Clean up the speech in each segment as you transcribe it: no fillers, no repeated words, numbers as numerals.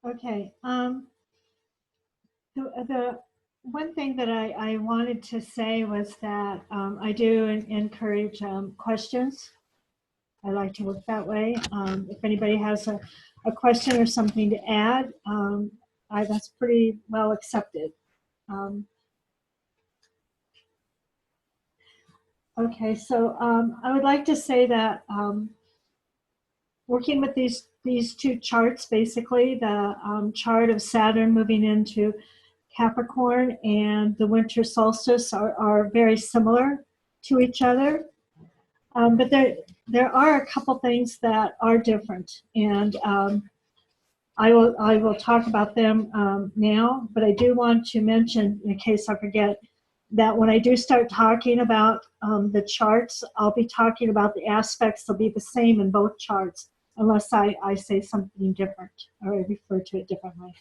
Okay. The one thing that I wanted to say was that I do encourage questions. I like to work that way. If anybody has a question or something to add, that's pretty well accepted. Um, okay, so I would like to say that working with these two charts, basically the chart of Saturn moving into Capricorn and the winter solstice are very similar to each other. But there are a couple things that are different, and I will talk about them now. But I do want to mention, in case I forget, that when I do start talking about the charts, I'll be talking about the aspects. They'll be the same in both charts, unless I say something different or I refer to it differently.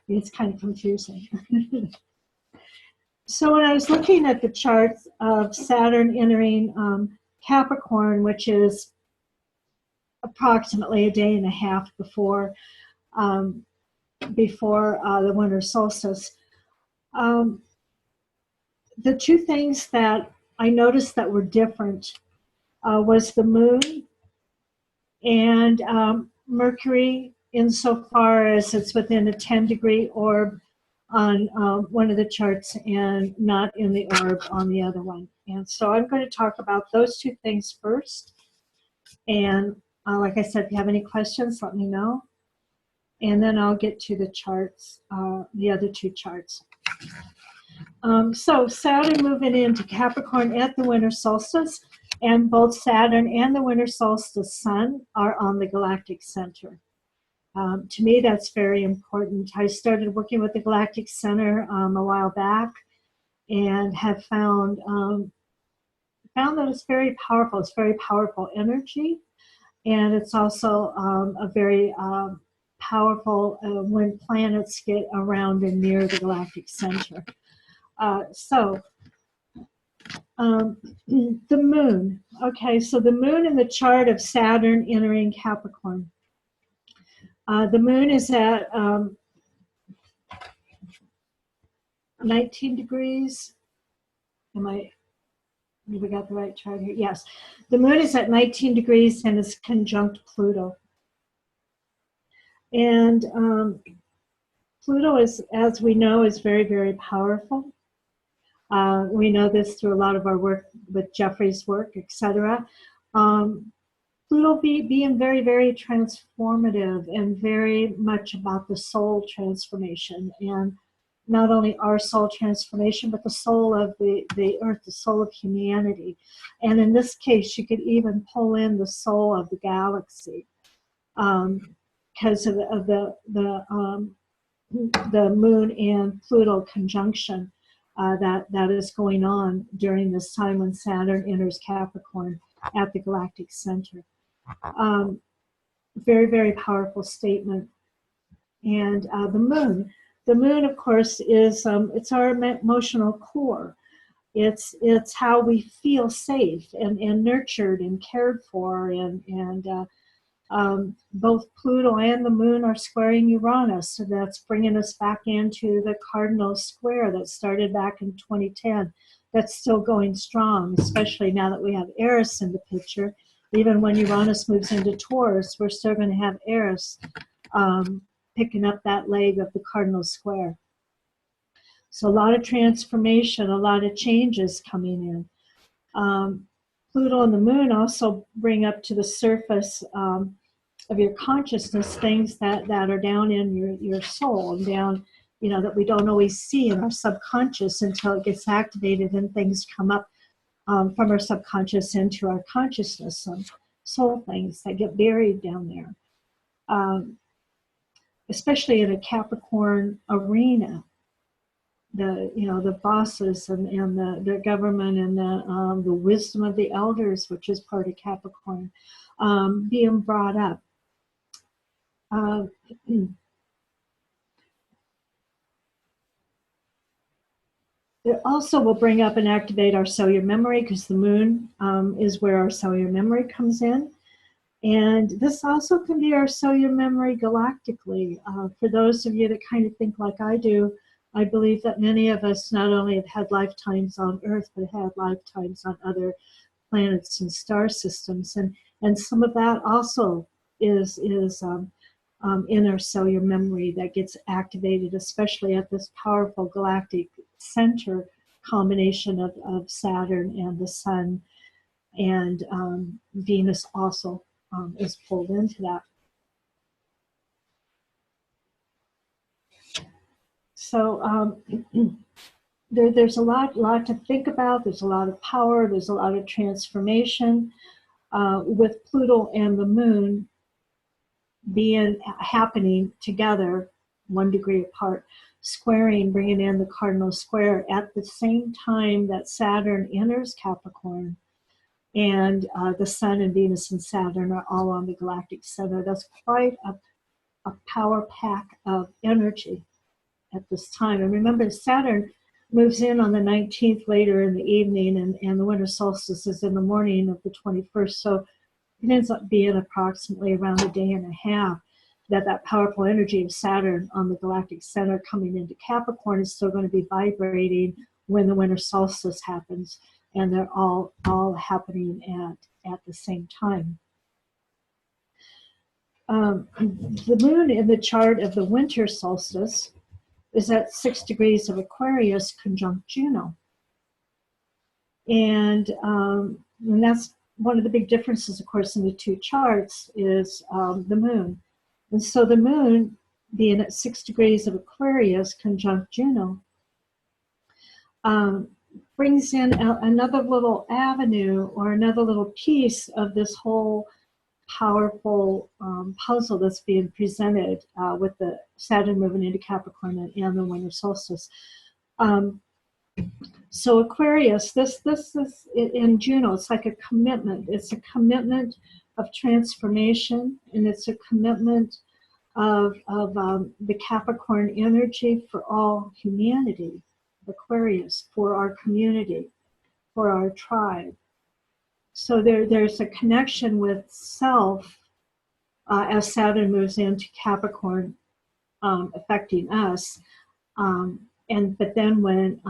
It's kind of confusing. So when I was looking at the charts of Saturn entering Capricorn, which is approximately a day and a half before the winter solstice, the two things that I noticed that were different was the moon and Mercury, insofar as it's within a 10-degree orb on one of the charts and not in the orb on the other one. And so I'm going to talk about those two things first. And like I said, if you have any questions, let me know. And then I'll get to the charts, the other two charts. So Saturn moving into Capricorn at the winter solstice, and both Saturn and the winter solstice sun are on the galactic center. To me, that's very important. I started working with the Galactic Center a while back, and have found that it's very powerful. It's very powerful energy, and it's also a very powerful when planets get around and near the galactic center. So the moon. Okay, so the moon in the chart of Saturn entering Capricorn. The moon is at 19 degrees. Have we got the right chart here? Yes. The moon is at 19 degrees and is conjunct Pluto. And Pluto is, as we know, is very, very powerful. We know this through a lot of our work with Jeffrey's work, etc. Pluto being very, very transformative and very much about the soul transformation, and not only our soul transformation, but the soul of the earth, the soul of humanity. And in this case, you could even pull in the soul of the galaxy because of the moon and Pluto conjunction that is going on during this time when Saturn enters Capricorn at the galactic center. Very, very powerful statement. And the moon, of course, is it's our emotional core. It's how we feel safe and nurtured and cared for, and both Pluto and the moon are squaring Uranus, so that's bringing us back into the cardinal square that started back in 2010. That's still going strong, especially now that we have Eris in the picture. Even when Uranus moves into Taurus, we're still going to have Eris picking up that leg of the cardinal square. So a lot of transformation, a lot of changes coming in. Pluto and the moon also bring up to the surface of your consciousness things that are down in your soul and down, that we don't always see in our subconscious until it gets activated and things come up from our subconscious into our consciousness, some soul things that get buried down there. Especially in a Capricorn arena, the bosses and the government and the wisdom of the elders, which is part of Capricorn, being brought up. It also will bring up and activate our cellular memory, because the moon is where our cellular memory comes in. And this also can be our cellular memory galactically. For those of you that kind of think like I do, I believe that many of us not only have had lifetimes on Earth, but had lifetimes on other planets and star systems. And some of that also is in our cellular memory that gets activated, especially at this powerful galactic center combination of Saturn and the Sun, and Venus also is pulled into that. So there's a lot to think about. There's a lot of power. There's a lot of transformation with Pluto and the Moon happening together, 1 degree apart, squaring, bringing in the cardinal square at the same time that Saturn enters Capricorn, and the Sun and Venus and Saturn are all on the galactic center. That's quite a power pack of energy at this time. And remember, Saturn moves in on the 19th later in the evening, and the winter solstice is in the morning of the 21st. So it ends up being approximately around a day and a half that powerful energy of Saturn on the galactic center coming into Capricorn is still going to be vibrating when the winter solstice happens, and they're all happening at the same time. The moon in the chart of the winter solstice is at 6 degrees of Aquarius conjunct Juno. And that's one of the big differences, of course, in the two charts is the moon. And so the moon being at 6 degrees of Aquarius conjunct Juno brings in another little avenue or another little piece of this whole powerful puzzle that's being presented with the Saturn moving into Capricorn and the winter solstice. So Aquarius, this is in Juno, it's like a commitment. It's a commitment of transformation, and it's a commitment of the Capricorn energy for all humanity, Aquarius, for our community, for our tribe. So there's a connection with self as Saturn moves into Capricorn, affecting us. But then when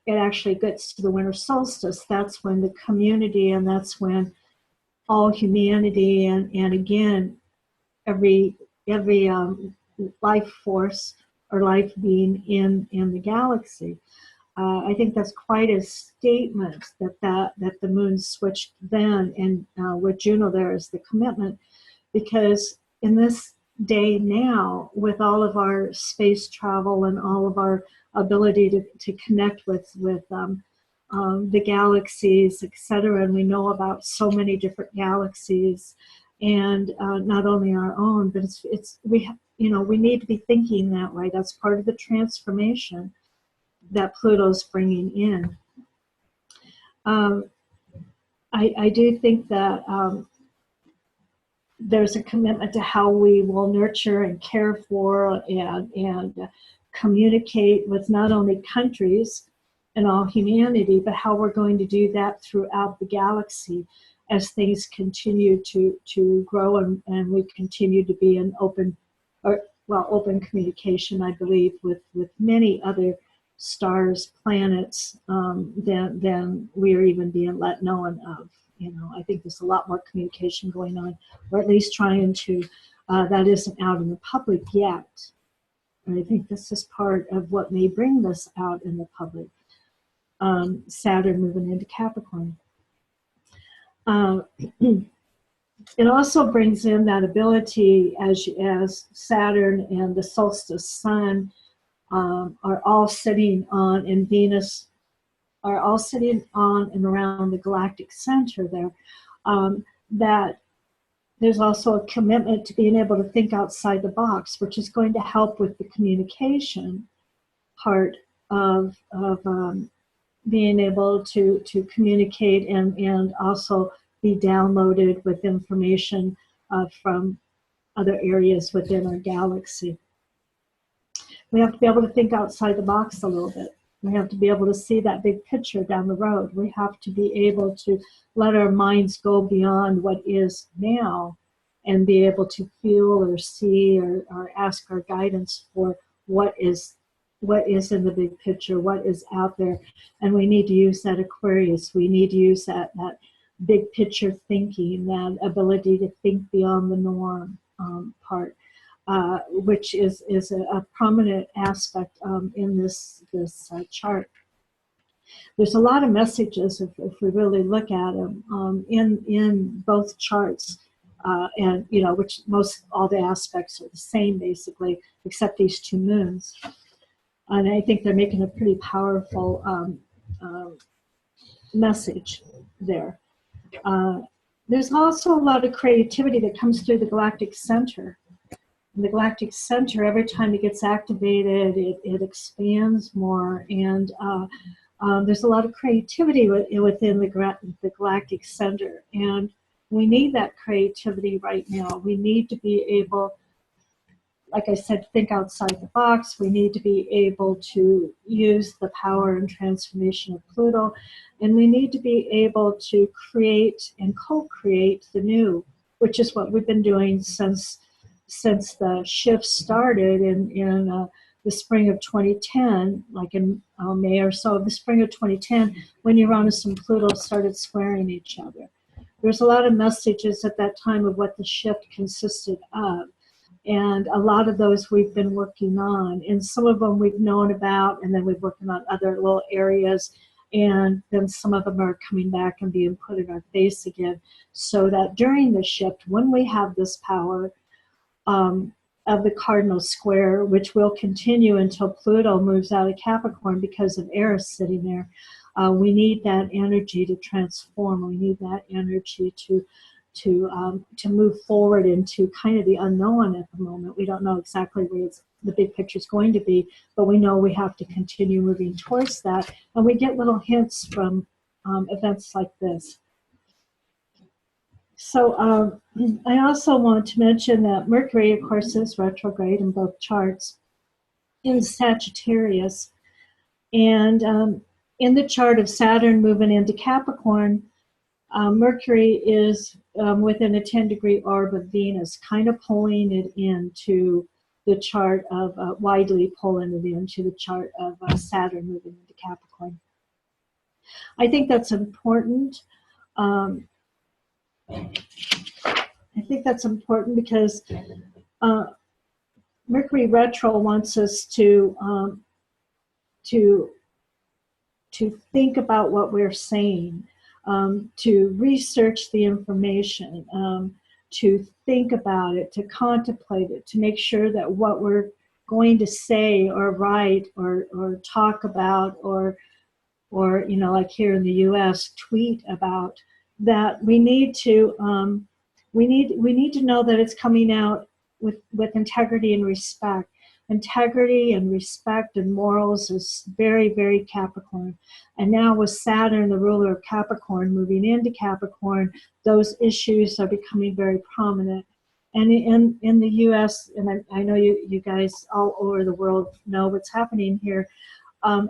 it actually gets to the winter solstice, that's when the community, and that's when all humanity, and again, every life force or life being in the galaxy. I think that's quite a statement that the moon switched then, and with Juno there is the commitment, because in this day now, with all of our space travel and all of our ability to connect with the galaxies, etc., and we know about so many different galaxies, and not only our own, but we need to be thinking that way. That's part of the transformation that Pluto's bringing in. I do think that there's a commitment to how we will nurture and care for and communicate with not only countries and all humanity, but how we're going to do that throughout the galaxy as things continue to grow, and we continue to be in open communication, I believe, with many other stars, planets, than we are even being let known of. I think there's a lot more communication going on, or at least trying to, that isn't out in the public yet. And I think this is part of what may bring this out in the public. Saturn moving into Capricorn. It also brings in that ability as Saturn and the solstice sun are all sitting on, and Venus are all sitting on and around the galactic center there, that there's also a commitment to being able to think outside the box, which is going to help with the communication part of being able to communicate and also be downloaded with information from other areas within our galaxy. We have to be able to think outside the box a little bit. We have to be able to see that big picture down the road. We have to be able to let our minds go beyond what is now and be able to feel or see or ask our guidance for what is in the big picture, what is out there. And we need to use that Aquarius. We need to use that big picture thinking, that ability to think beyond the norm part, which is a prominent aspect in this chart. There's a lot of messages if we really look at them in both charts, and which most all the aspects are the same basically, except these two moons. And I think they're making a pretty powerful message there. There's also a lot of creativity that comes through the galactic center. And the galactic center, every time it gets activated, it expands more, and there's a lot of creativity within the galactic center, and we need that creativity right now. We need to be able, like I said, to think outside the box. We need to be able to use the power and transformation of Pluto, and we need to be able to create and co-create the new, which is what we've been doing since the shift started in the spring of 2010, like in May or so of the spring of 2010, when Uranus and Pluto started squaring each other. There's a lot of messages at that time of what the shift consisted of. And a lot of those we've been working on. And some of them we've known about, and then we're working on other little areas. And then some of them are coming back and being put in our face again. So that during the shift, when we have this power, of the cardinal square, which will continue until Pluto moves out of Capricorn because of Eris sitting there. We need that energy to transform. We need that energy to move forward into kind of the unknown at the moment. We don't know exactly where the big picture is going to be, but we know we have to continue moving towards that. And we get little hints from events like this. So I also want to mention that Mercury, of course, is retrograde in both charts in Sagittarius. And in the chart of Saturn moving into Capricorn, Mercury is within a 10-degree orb of Venus, kind of pulling it into the chart of, widely pulling it into the chart of Saturn moving into Capricorn. I think that's important. I think that's important because Mercury retro wants us to think about what we're saying, to research the information, to think about it, to contemplate it, to make sure that what we're going to say or write or talk about or like here in the U.S. tweet about, that we need to know that it's coming out with integrity and respect. Integrity and respect and morals is very, very Capricorn. And now with Saturn, the ruler of Capricorn, moving into Capricorn, those issues are becoming very prominent. And in the U.S., and I know you guys all over the world know what's happening here,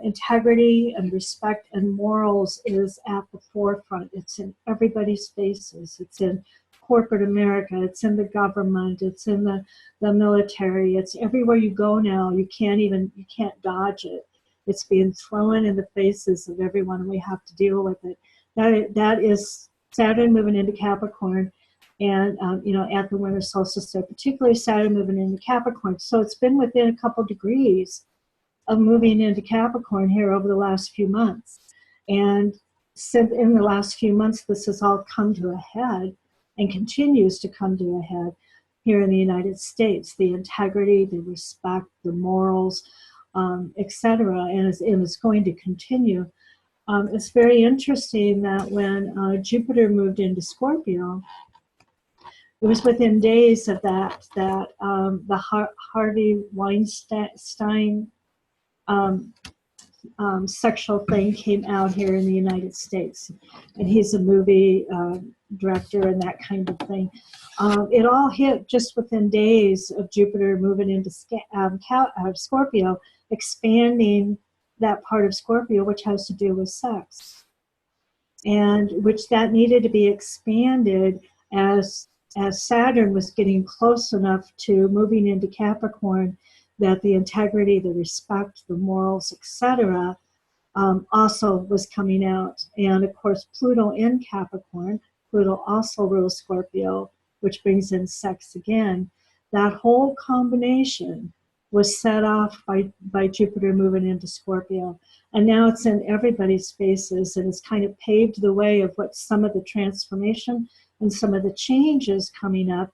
integrity and respect and morals is at the forefront. It's in everybody's faces. It's in corporate America. It's in the government. It's in the military. It's everywhere you go now. You can't dodge it. It's being thrown in the faces of everyone, and we have to deal with it. That is Saturn moving into Capricorn, and at the winter solstice, so particularly Saturn moving into Capricorn. So it's been within a couple degrees of moving into Capricorn here over the last few months. And since in the last few months, this has all come to a head and continues to come to a head here in the United States. The integrity, the respect, the morals, etc., and it's going to continue. It's very interesting that when Jupiter moved into Scorpio, it was within days of that the Harvey Weinstein sexual thing came out here in the United States, and he's a movie director and that kind of thing. It all hit just within days of Jupiter moving into Scorpio, expanding that part of Scorpio which has to do with sex, and which that needed to be expanded as as Saturn was getting close enough to moving into Capricorn, that the integrity, the respect, the morals, etc., also was coming out. And of course, Pluto in Capricorn, Pluto also rules Scorpio, which brings in sex again. That whole combination was set off by Jupiter moving into Scorpio. And now it's in everybody's faces, and it's kind of paved the way of what some of the transformation and some of the changes coming up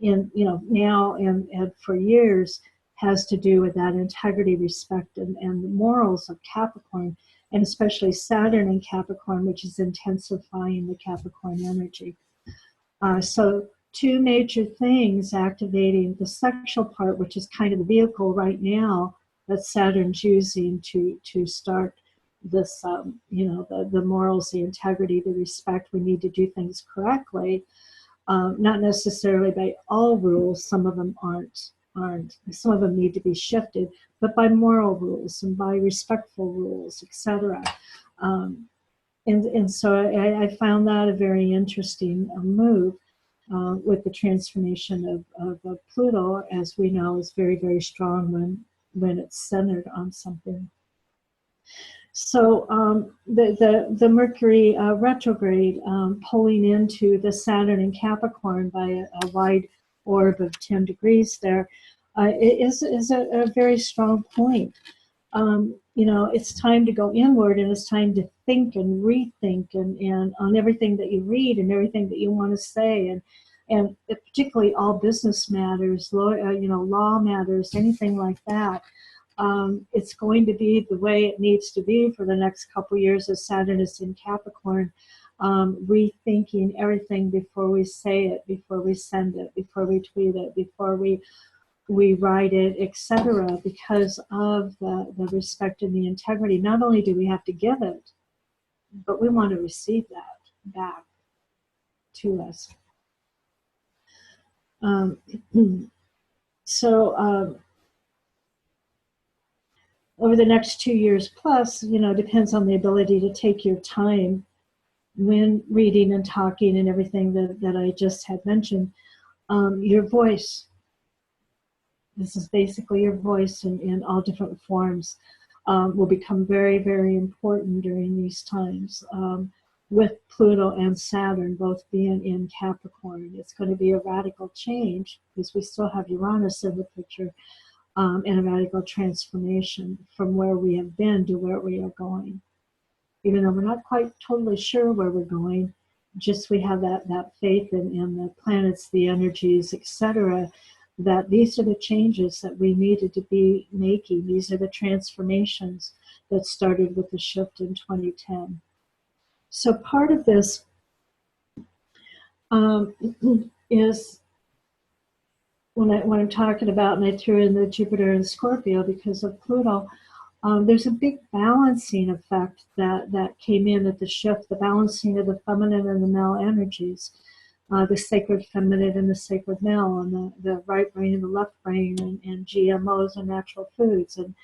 in, you know, now and for years, has to do with that integrity, respect, and the morals of Capricorn, and especially Saturn in Capricorn, which is intensifying the Capricorn energy. So two major things activating the sexual part, which is kind of the vehicle right now that Saturn's using to start this, you know, the morals, the integrity, the respect. We need to do things correctly, not necessarily by all rules. Some of them aren't. Some of them need to be shifted, but by moral rules and by respectful rules, etc. And so I found that a very interesting move with the transformation of Pluto, as we know, is very, very strong when it's centered on something. So the Mercury retrograde pulling into the Saturn in Capricorn by a wide orb of 10 degrees there is a very strong point. You know, it's time to go inward, and it's time to think and rethink and on everything that you read and everything that you want to say, and particularly all business matters, you know, law matters, anything like that. It's going to be the way it needs to be for the next couple years as Saturn is in Capricorn, rethinking everything before we say it, before we send it, before we tweet it, before we write it, etc., because of the respect and the integrity. Not only do we have to give it, but we want to receive that back to us. Over the next 2 years plus, you know, depends on the ability to take your time when reading and talking and everything that I just had mentioned. Your voice. This is basically your voice in all different forms, will become very, very important during these times. With Pluto and Saturn both being in Capricorn, it's going to be a radical change because we still have Uranus in the picture, and a radical transformation from where we have been to where we are going. Even though we're not quite totally sure where we're going, just we have that faith in the planets, the energies, etc., that these are the changes that we needed to be making. These are the transformations that started with the shift in 2010. So part of this is when I'm talking about, and I threw in the Jupiter and Scorpio because of Pluto, there's a big balancing effect that came in at the shift, the balancing of the feminine and the male energies. The sacred feminine and the sacred male, and the right brain and the left brain, and GMOs and natural foods, and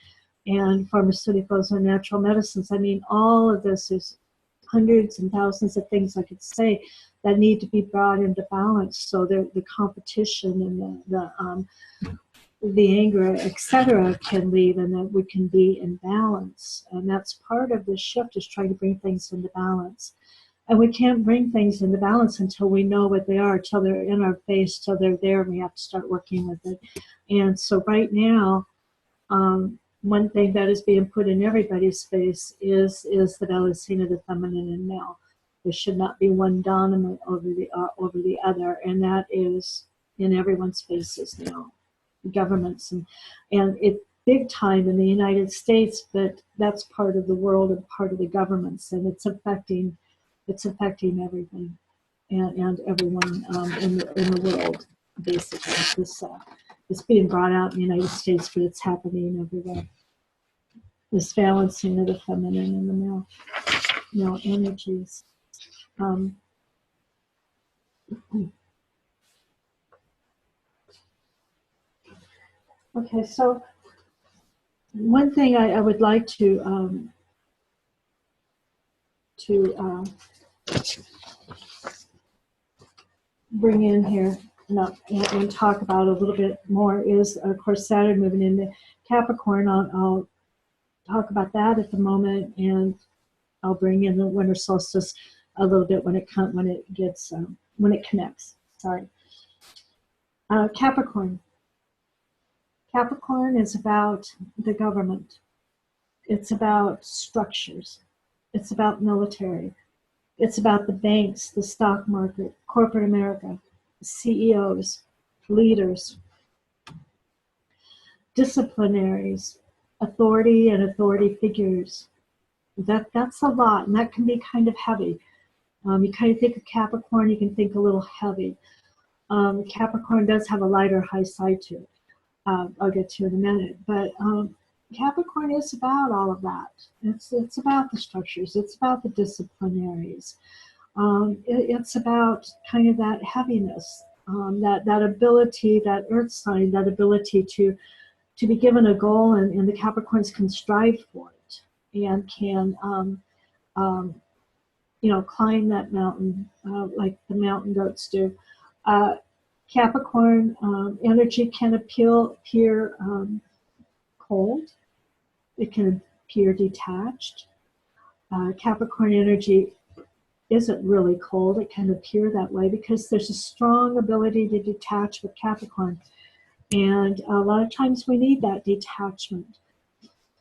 pharmaceuticals and natural medicines. I mean, all of this is hundreds and thousands of things I could say that need to be brought into balance, so the competition and the anger, etc., can leave, and that we can be in balance. And that's part of the shift, is trying to bring things into balance. And we can't bring things into balance until we know what they are, till they're in our face, till they're there, and we have to start working with it. And so right now, one thing that is being put in everybody's face is the balancing of the feminine and male. There should not be one dominant over the other, and that is in everyone's faces now, governments, and it big time in the United States, but that's part of the world and part of the governments, and it's affecting everything and everyone in the world, basically. It's being brought out in the United States, but it's happening everywhere. This balancing of the feminine and the male energies. Okay, so one thing I would like to bring in here and talk about a little bit more is, of course, Saturn moving into Capricorn. I'll talk about that at the moment, and I'll bring in the winter solstice a little bit when it connects. Sorry. Capricorn. Capricorn is about the government. It's about structures. It's about military. It's about the banks, the stock market, corporate America, CEOs, leaders, disciplinaries, authority and authority figures. That's a lot, and that can be kind of heavy. You kind of think of Capricorn, you can think a little heavy. Capricorn does have a lighter high side to it. I'll get to in a minute, but Capricorn is about all of that. It's about the structures. It's about the disciplinaries. It's about kind of that heaviness, that ability, that earth sign, that ability to be given a goal, and the Capricorns can strive for it and can, climb that mountain like the mountain goats do. Capricorn energy can appear cold. It can appear detached. Capricorn energy isn't really cold. It can appear that way because there's a strong ability to detach with Capricorn. And a lot of times we need that detachment.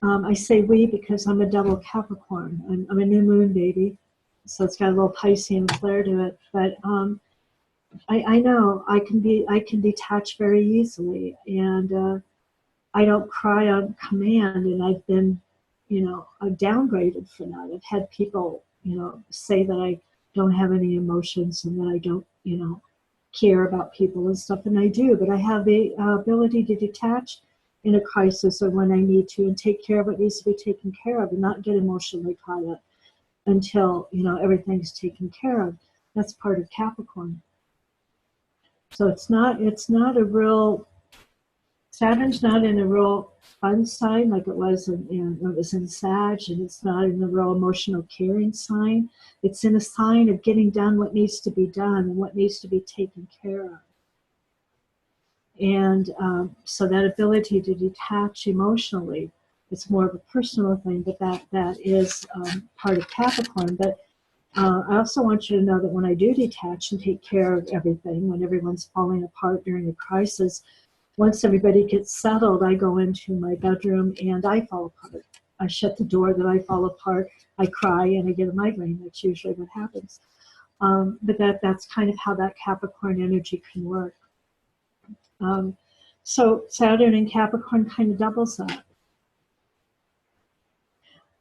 I say we because I'm a double Capricorn. I'm a new moon baby, so it's got a little Piscean flair to it. But I know I can detach very easily, and I don't cry on command. And I've been, I'm downgraded for that. I've had people, say that I don't have any emotions and that I don't, care about people and stuff, and I do. But I have the ability to detach in a crisis or when I need to, and take care of what needs to be taken care of, and not get emotionally caught up until everything's taken care of. That's part of Capricorn. So it's not a real, Saturn's not in a real fun sign like it was in Sag, and it's not in the real emotional caring sign. It's in a sign of getting done what needs to be done and what needs to be taken care of. And so that ability to detach emotionally, it's more of a personal thing, but that is part of Capricorn. But I also want you to know that when I do detach and take care of everything, when everyone's falling apart during a crisis, once everybody gets settled, I go into my bedroom and I fall apart. I shut the door, then I fall apart, I cry, and I get a migraine. That's usually what happens. But that's kind of how that Capricorn energy can work. So Saturn and Capricorn kind of doubles that.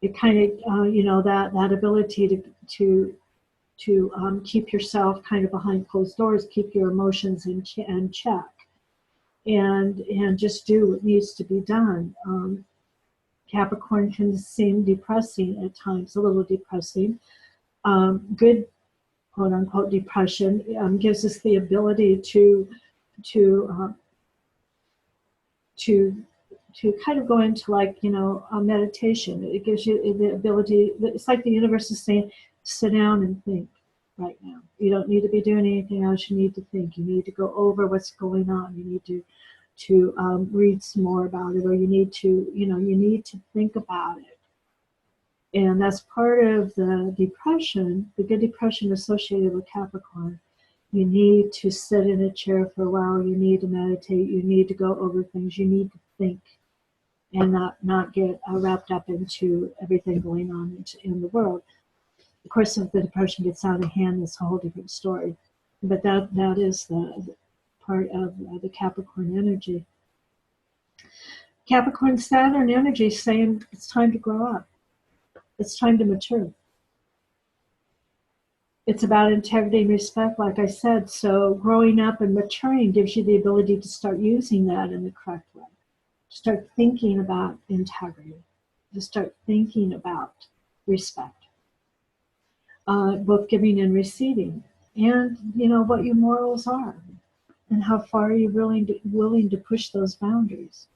It kind of, that ability to keep yourself kind of behind closed doors, keep your emotions in check, and just do what needs to be done. Capricorn can seem depressing at times, a little depressing. Good, quote unquote, depression gives us the ability to kind of go into a meditation. It gives you the ability, it's like the universe is saying, sit down and think right now. You don't need to be doing anything else. You need to think. You need to go over what's going on. You need to read some more about it, or you need to think about it. And that's part of the depression, the good depression associated with Capricorn. You need to sit in a chair for a while. You need to meditate. You need to go over things. You need to think and not get wrapped up into everything going on in the world. Of course, if the depression gets out of hand, it's a whole different story. But that is the part of the Capricorn energy. Capricorn Saturn energy is saying it's time to grow up. It's time to mature. It's about integrity and respect, like I said. So growing up and maturing gives you the ability to start using that in the correct way. Start thinking about integrity. To start thinking about respect. Both giving and receiving. And, what your morals are. And how far are you willing to push those boundaries.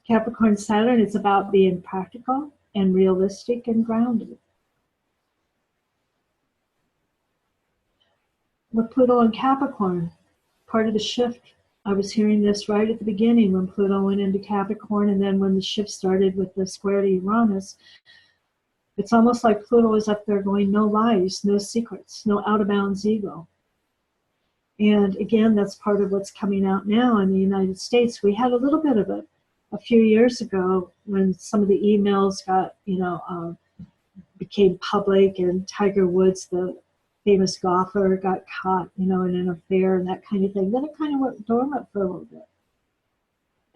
Capricorn Saturn, it's about being practical and realistic and grounded. with Pluto and Capricorn, part of the shift. I was hearing this right at the beginning when Pluto went into Capricorn, and then when the shift started with the square to Uranus. It's almost like Pluto is up there going, no lies, no secrets, no out-of-bounds ego. And again, that's part of what's coming out now in the United States. We had a little bit of it a few years ago when some of the emails got, became public, and Tiger Woods, the famous golfer, got caught, in an affair and that kind of thing. Then it kind of went dormant for a little bit.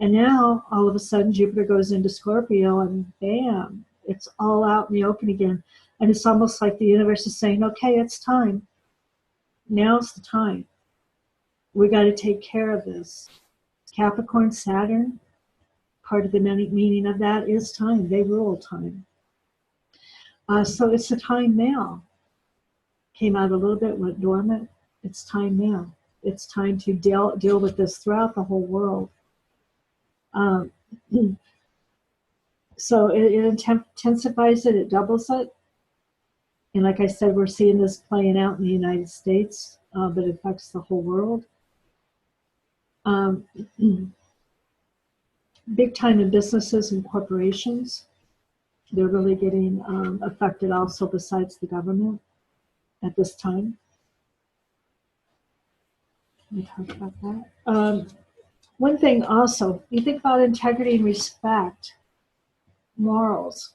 And now, all of a sudden, Jupiter goes into Scorpio, and bam, it's all out in the open again. And it's almost like the universe is saying, okay, it's time. Now's the time. We got to take care of this. Capricorn, Saturn, part of the meaning of that is time. They rule time. So it's the time now. Came out a little bit, went dormant. It's time now. It's time to deal with this throughout the whole world. So it intensifies it, it doubles it. And like I said, we're seeing this playing out in the United States, but it affects the whole world. Big time in businesses and corporations. They're really getting affected also besides the government at this time. Let me talk about that. One thing also, you think about integrity and respect, morals.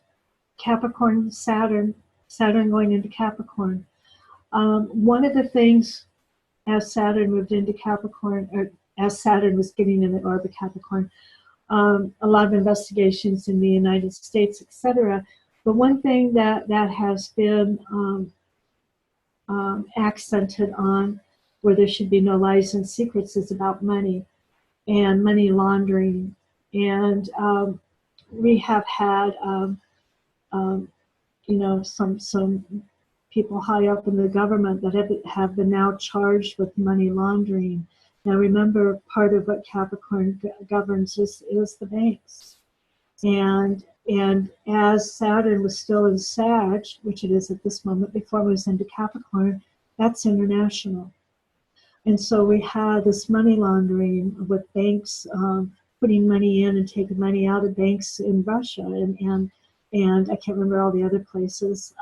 Capricorn, Saturn going into Capricorn. One of the things, as Saturn moved into Capricorn, or as Saturn was getting in the orbit Capricorn, a lot of investigations in the United States, etc. But one thing that has been accented on, where there should be no lies and secrets, is about money and money laundering. And we have had, some people high up in the government that have been now charged with money laundering. Now remember, part of what Capricorn governs is the banks. And as Saturn was still in Sag, which it is at this moment, before it was into Capricorn, that's international. And so we had this money laundering with banks putting money in and taking money out of banks in Russia and I can't remember all the other places,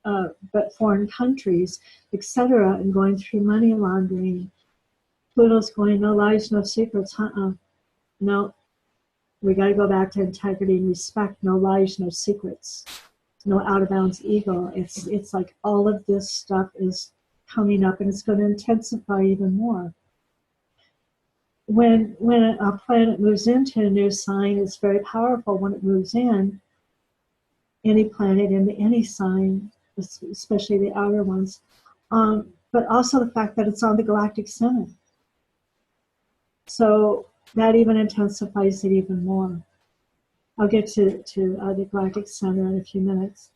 but foreign countries, etc., and going through money laundering. Pluto's going, no lies, no secrets. No, we got to go back to integrity and respect. No lies, no secrets. No out of bounds ego. It's like all of this stuff is coming up, and it's going to intensify even more. When a planet moves into a new sign, it's very powerful when it moves in. Any planet into any sign, especially the outer ones, but also the fact that it's on the galactic center. So that even intensifies it even more. I'll get to the galactic center in a few minutes.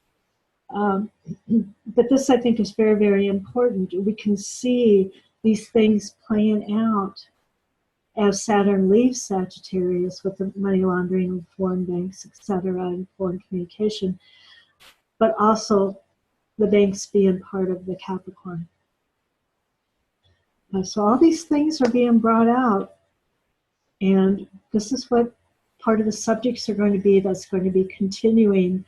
But this, I think, is very, very important. We can see these things playing out as Saturn leaves Sagittarius with the money laundering and foreign banks, etc., and foreign communication, but also the banks being part of the Capricorn. So all these things are being brought out, and this is what part of the subjects are going to be that's going to be continuing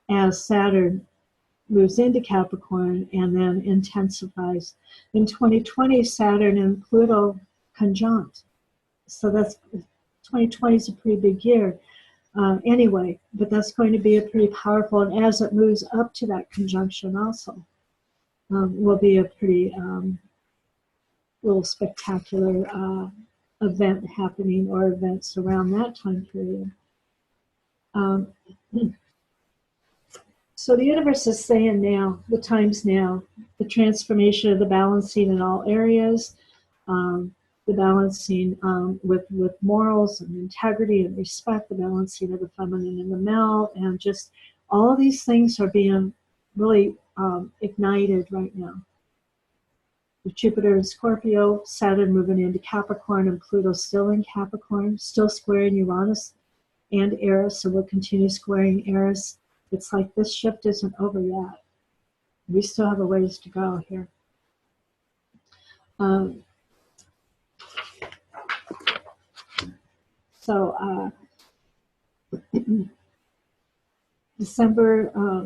as Saturn moves into Capricorn and then intensifies. In 2020, Saturn and Pluto conjunct. So that's 2020 is a pretty big year anyway, but that's going to be a pretty powerful, and as it moves up to that conjunction also, will be a pretty little spectacular event happening, or events around that time period. So the universe is saying now, the time's now, the transformation of the balancing in all areas, the balancing with morals and integrity and respect, the balancing of the feminine and the male, and just all of these things are being really ignited right now. With Jupiter in Scorpio, Saturn moving into Capricorn, and Pluto still in Capricorn, still squaring Uranus and Eris, so we'll continue squaring Eris. It's like this shift isn't over yet. We still have a ways to go here. Um, so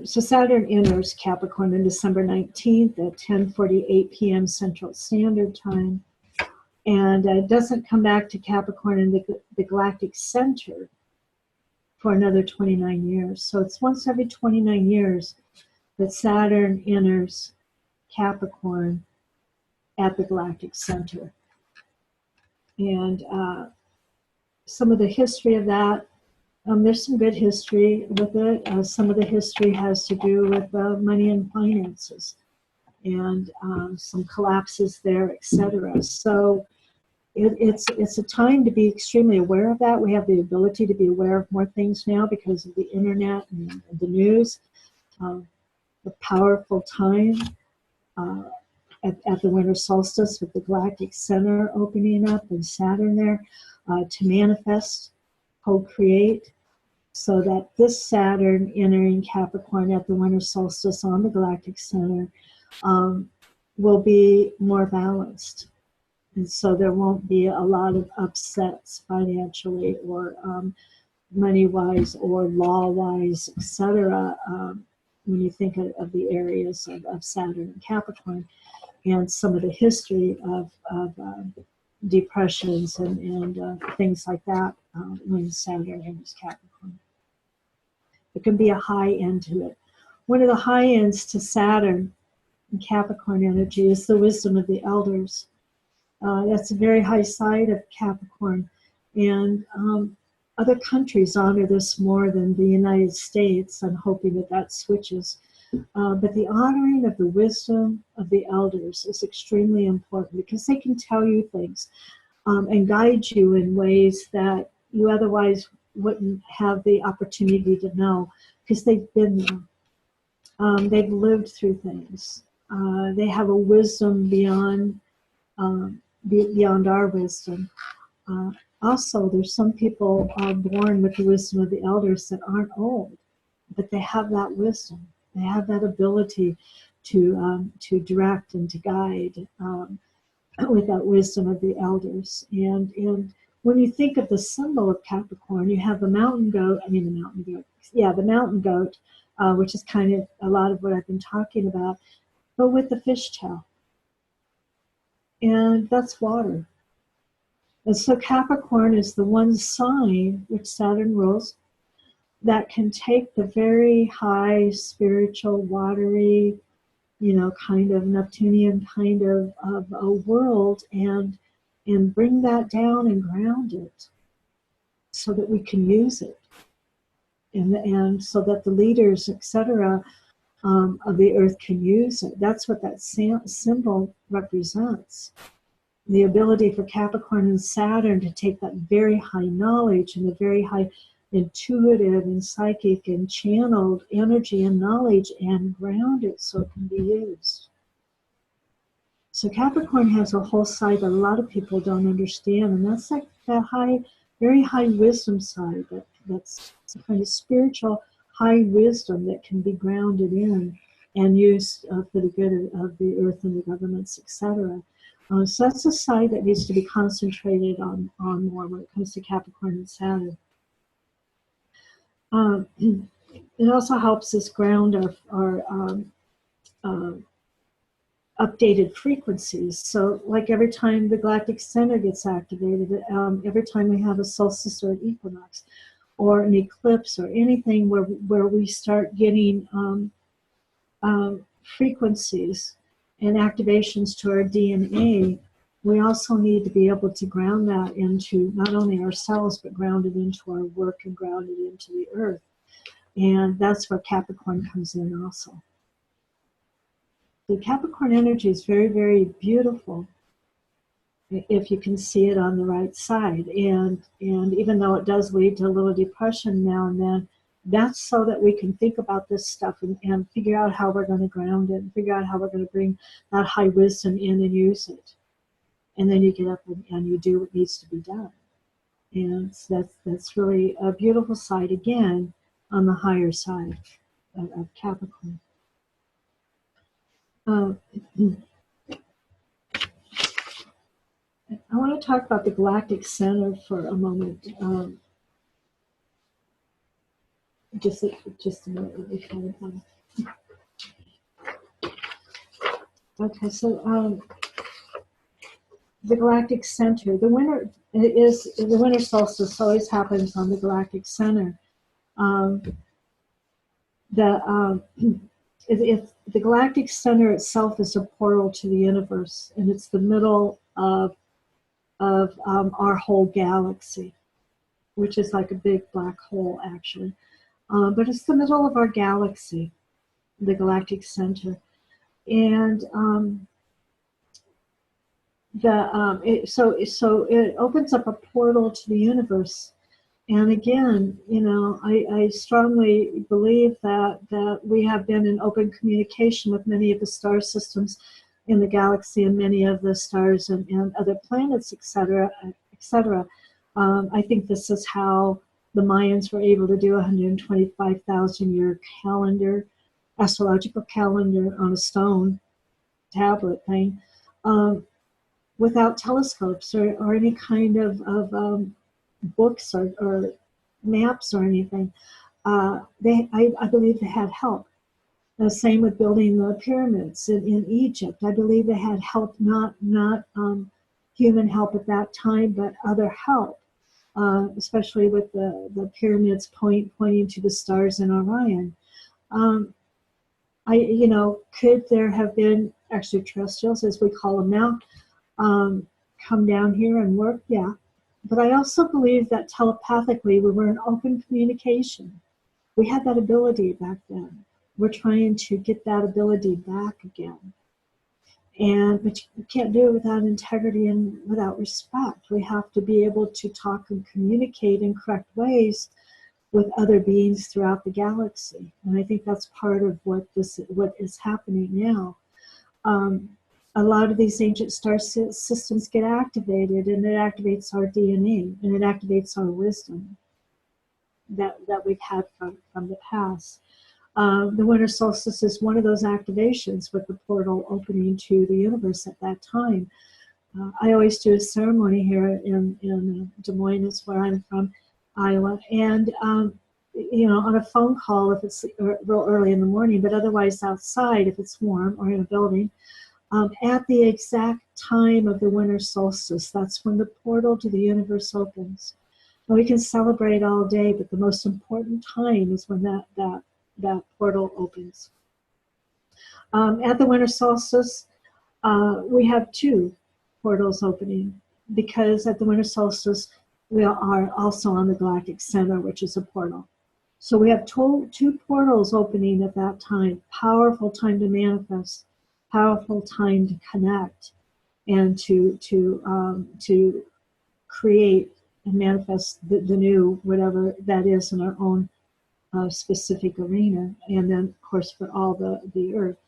so Saturn enters Capricorn on December 19th at 10:48 p.m. Central Standard Time, and doesn't come back to Capricorn in the Galactic Center for another 29 years. So it's once every 29 years that Saturn enters Capricorn at the Galactic Center. And some of the history of that, there's some good history with it. Some of the history has to do with money and finances, and some collapses there, etc. So it's a time to be extremely aware of that. We have the ability to be aware of more things now because of the internet and the news. The powerful time at the winter solstice with the Galactic Center opening up and Saturn there to manifest, co-create, so that this Saturn entering Capricorn at the winter solstice on the Galactic Center will be more balanced. And so there won't be a lot of upsets financially or money-wise or law-wise, etc. When you think of the areas of Saturn and Capricorn and some of the history of depressions and things like that when Saturn enters Capricorn. There can be a high end to it. One of the high ends to Saturn and Capricorn energy is the wisdom of the elders. That's a very high side of Capricorn. And other countries honor this more than the United States. I'm hoping that that switches. But the honoring of the wisdom of the elders is extremely important because they can tell you things and guide you in ways that you otherwise wouldn't have the opportunity to know because they've been there. They've lived through things. They have a wisdom beyond our wisdom. Also, there's some people born with the wisdom of the elders that aren't old, but they have that wisdom. They have that ability to direct and to guide with that wisdom of the elders. And when you think of the symbol of Capricorn, you have the mountain goat. The mountain goat, which is kind of a lot of what I've been talking about, but with the fishtail. And that's water. And so Capricorn is the one sign which Saturn rules that can take the very high spiritual, watery, kind of Neptunian kind of a world and bring that down and ground it so that we can use it. And so that the leaders, etc., of the earth can use it. That's what that symbol represents. The ability for Capricorn and Saturn to take that very high knowledge and the very high intuitive and psychic and channeled energy and knowledge and ground it so it can be used. So Capricorn has a whole side that a lot of people don't understand, and that's like that high, very high wisdom side, that's kind of spiritual high wisdom that can be grounded in and used for the good of the earth and the governments, etc. So that's a side that needs to be concentrated on more when it comes to Capricorn and Saturn. It also helps us ground our updated frequencies. So like every time the Galactic Center gets activated, every time we have a solstice or an equinox or an eclipse or anything where we start getting frequencies and activations to our DNA, we also need to be able to ground that into not only ourselves, but ground it into our work and ground it into the earth. And that's where Capricorn comes in also. The Capricorn energy is very, very beautiful if you can see it on the right side. And even though it does lead to a little depression now and then, that's so that we can think about this stuff and figure out how we're going to ground it and figure out how we're going to bring that high wisdom in and use it. And then you get up and you do what needs to be done. And so that's really a beautiful side, again, on the higher side of Capricorn. I want to talk about the galactic center for a moment. Just a minute. Let me find one. Okay, so the galactic center. The winter solstice always happens on the galactic center. Um, if the galactic center itself is a portal to the universe, and it's the middle of our whole galaxy, which is like a big black hole, actually. But it's the middle of our galaxy, the galactic center, and so it opens up a portal to the universe. And again, I strongly believe that we have been in open communication with many of the star systems in the galaxy and many of the stars and other planets, etc., etc. I think this is how the Mayans were able to do a 125,000-year calendar, astrological calendar on a stone tablet thing, without telescopes or any kind of books or maps or anything. I believe they had help. The same with building the pyramids in Egypt. I believe they had help, not human help at that time, but other help, especially with the pyramids pointing to the stars in Orion. Could there have been extraterrestrials, as we call them now, come down here and work? Yeah. But I also believe that telepathically we were in open communication. We had that ability back then. We're trying to get that ability back again. But you can't do it without integrity and without respect. We have to be able to talk and communicate in correct ways with other beings throughout the galaxy. And I think that's part of what is happening now. A lot of these ancient star systems get activated, and it activates our DNA, and it activates our wisdom that we've had from the past. The winter solstice is one of those activations with the portal opening to the universe at that time. I always do a ceremony here in Des Moines, is where I'm from, Iowa, and on a phone call if it's real early in the morning, but otherwise outside if it's warm or in a building. At the exact time of the winter solstice, that's when the portal to the universe opens. And we can celebrate all day, but the most important time is when that portal opens. At the winter solstice, we have two portals opening, because at the winter solstice, we are also on the galactic center, which is a portal. So we have two portals opening at that time. Powerful time to manifest. Powerful time to connect and to create and manifest the new, whatever that is, in our own specific arena, and then of course for all the earth.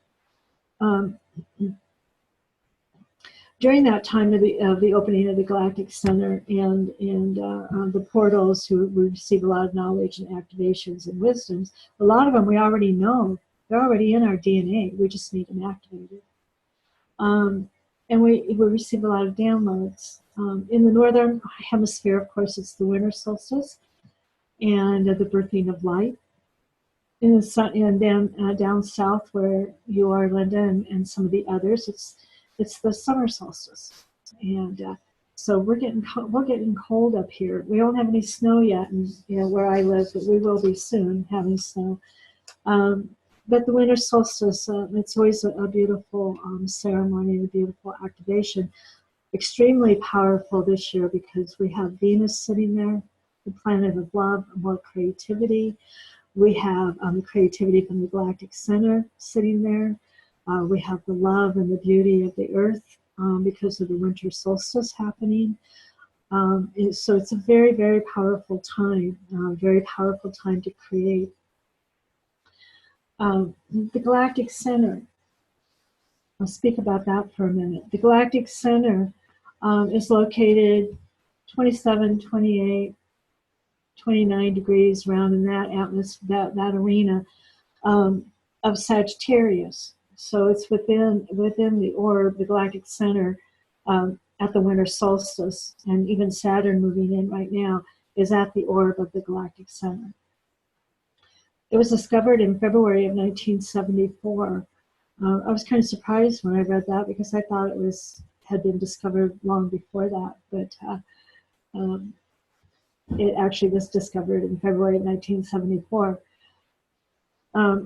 During that time of the opening of the galactic center and the portals, who receive a lot of knowledge and activations and wisdoms, a lot of them we already know. They're already in our DNA. We just need them activated. And we receive a lot of downloads. In the northern hemisphere, of course, it's the winter solstice and the birthing of light. In the sun, and then down south, where you are, Linda, and some of the others, it's the summer solstice. And so we're getting cold up here. We don't have any snow yet, and where I live, but we will be soon having snow. But the winter solstice, it's always a beautiful ceremony, a beautiful activation. Extremely powerful this year because we have Venus sitting there, the planet of love and more creativity. We have the creativity from the galactic center sitting there. We have the love and the beauty of the earth because of the winter solstice happening. So it's a very, very powerful time to create. The galactic center, I'll speak about that for a minute. The galactic center is located 27, 28, 29 degrees around in that atmosphere, that arena of Sagittarius. So it's within the orb, the galactic center, at the winter solstice, and even Saturn moving in right now is at the orb of the galactic center. It was discovered in February of 1974. I was kind of surprised when I read that because I thought it had been discovered long before that, but it actually was discovered in February of 1974.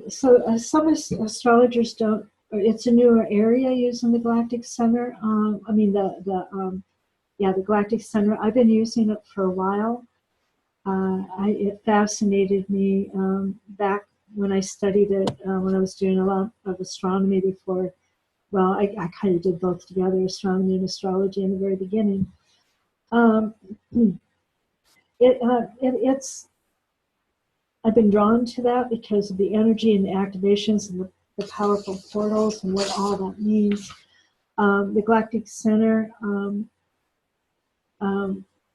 Some astrologers don't. It's a newer area using the galactic center. The galactic center. I've been using it for a while. It fascinated me back when I studied it, when I was doing a lot of astronomy before. Well, I kind of did both together, astronomy and astrology in the very beginning. I've been drawn to that because of the energy and the activations and the powerful portals and what all that means. The galactic center,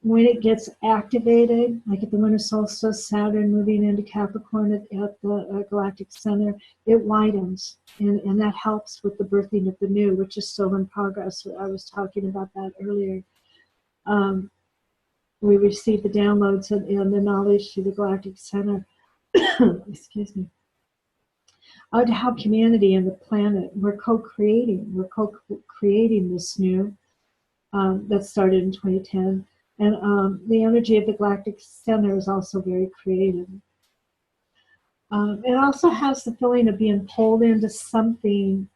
when it gets activated, like at the winter solstice, Saturn moving into Capricorn at the galactic center, it widens, and that helps with the birthing of the new, which is still in progress. I was talking about that earlier. We receive the downloads and the knowledge through the galactic center. Excuse me. To help humanity and the planet, we're co-creating this new that started in 2010. And the energy of the galactic center is also very creative. It also has the feeling of being pulled into something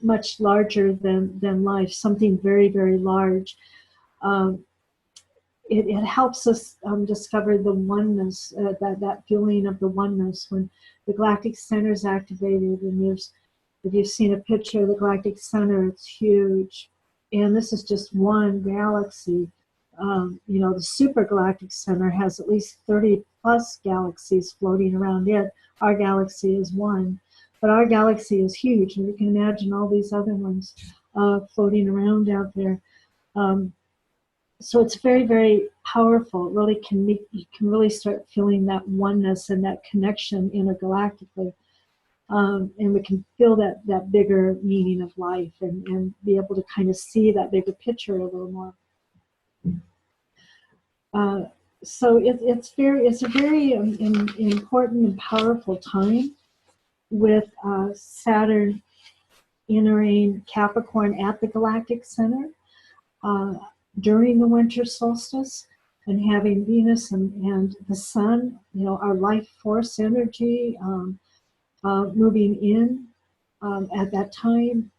much larger than life, something very, very large. It helps us discover the oneness, that feeling of the oneness when the galactic center is activated. And if you've seen a picture of the galactic center, it's huge. And this is just one galaxy. The super galactic center has at least 30 plus galaxies floating around it. Our galaxy is one, but our galaxy is huge, and you can imagine all these other ones floating around out there. So it's very, very powerful. It really you can really start feeling that oneness and that connection intergalactically. And we can feel that bigger meaning of life and be able to kind of see that bigger picture a little more. So it's a very important and powerful time with Saturn entering Capricorn at the galactic center during the winter solstice, and having Venus and the Sun, our life force energy, moving in at that time,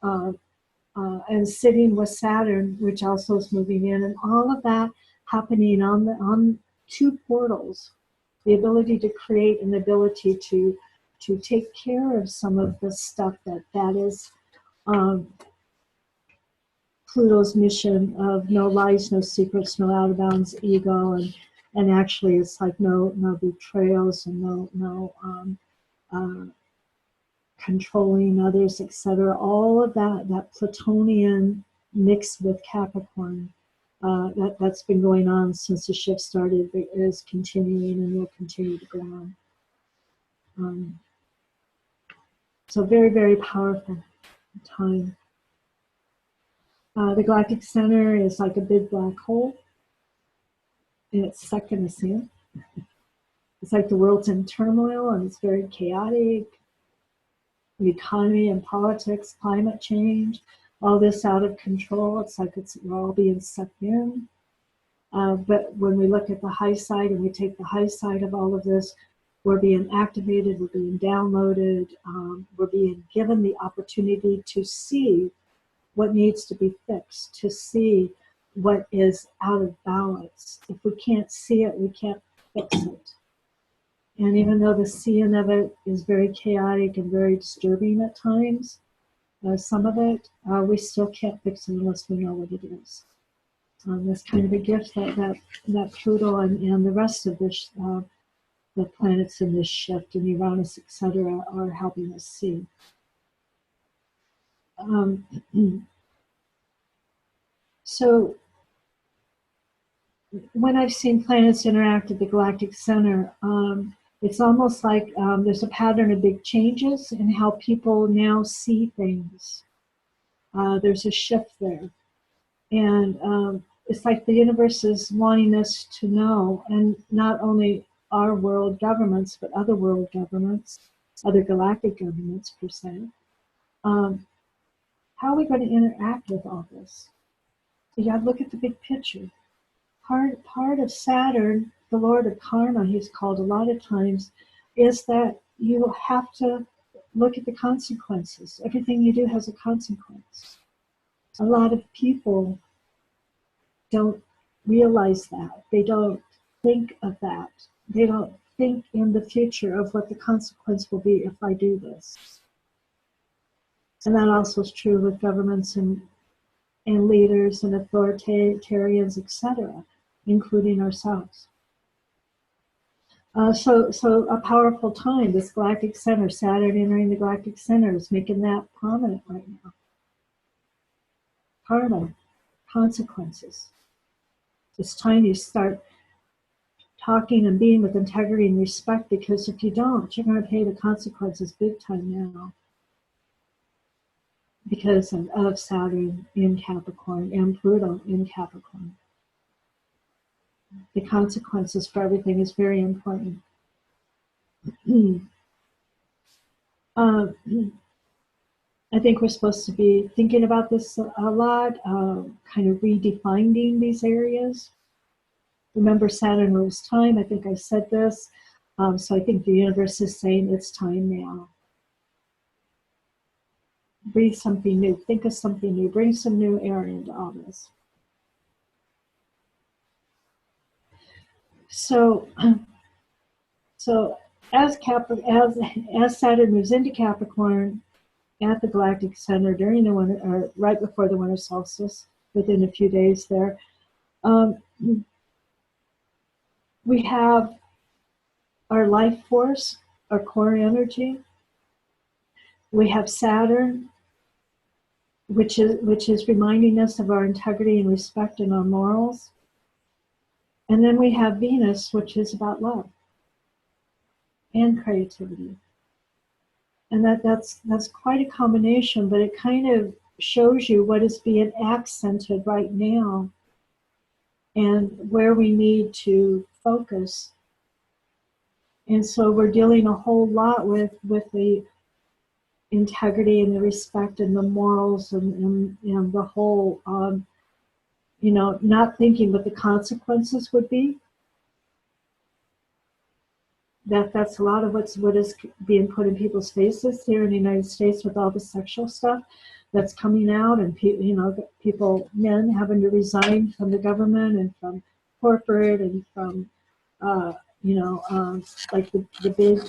and sitting with Saturn, which also is moving in, and all of that happening on two portals, the ability to create and the ability to take care of some of the stuff that is Pluto's mission of no lies, no secrets, no out of bounds ego, and actually it's like no betrayals and no controlling others, etc. All of that Plutonian mixed with Capricorn, that's been going on since the shift started, is continuing and will continue to go on. So very, very powerful time. The galactic center is like a big black hole, and it's sucking us in. It's like the world's in turmoil, and it's very chaotic. The economy and politics, climate change, all this out of control. It's like we're all being sucked in. But when we look at the high side and we take the high side of all of this, we're being activated, we're being downloaded, we're being given the opportunity to see what needs to be fixed, to see what is out of balance. If we can't see it, we can't fix it. And even though the seeing of it is very chaotic and very disturbing at times, some of it, we still can't fix it unless we know what it is. That's kind of a gift that Pluto and the rest of this, the planets in this shift, and Uranus, etc., are helping us see. So when I've seen planets interact at the galactic center, it's almost like there's a pattern of big changes in how people now see things. There's a shift there. And it's like the universe is wanting us to know, and not only our world governments, but other world governments, other galactic governments per se. How are we going to interact with all this? You got to look at the big picture. Part of Saturn, the Lord of Karma, he's called a lot of times, is that you have to look at the consequences. Everything you do has a consequence. A lot of people don't realize that. They don't think of that. They don't think in the future of what the consequence will be if I do this. And that also is true with governments and leaders and authoritarians, etc., including ourselves. So a powerful time, this galactic center, Saturn entering the galactic center, is making that prominent right now. Karma, consequences. It's time you start talking and being with integrity and respect, because if you don't, you're going to pay the consequences big time now, because of Saturn in Capricorn and Pluto in Capricorn. The consequences for everything is very important. I think we're supposed to be thinking about this a lot, kind of redefining these areas. Remember, Saturn rules time. I think I said this. So I think the universe is saying it's time now. Breathe something new. Think of something new. Bring some new air into all this. So as Saturn moves into Capricorn at the galactic center during the winter, or right before the winter solstice, within a few days there, we have our life force, our core energy. We have Saturn, which is reminding us of our integrity and respect and our morals. And then we have Venus, which is about love and creativity. And that's quite a combination, but it kind of shows you what is being accented right now and where we need to focus. And so we're dealing a whole lot with the integrity and the respect and the morals and the whole, not thinking what the consequences would be. That's a lot of what is being put in people's faces here in the United States with all the sexual stuff that's coming out, and people, men having to resign from the government and from corporate and from like the big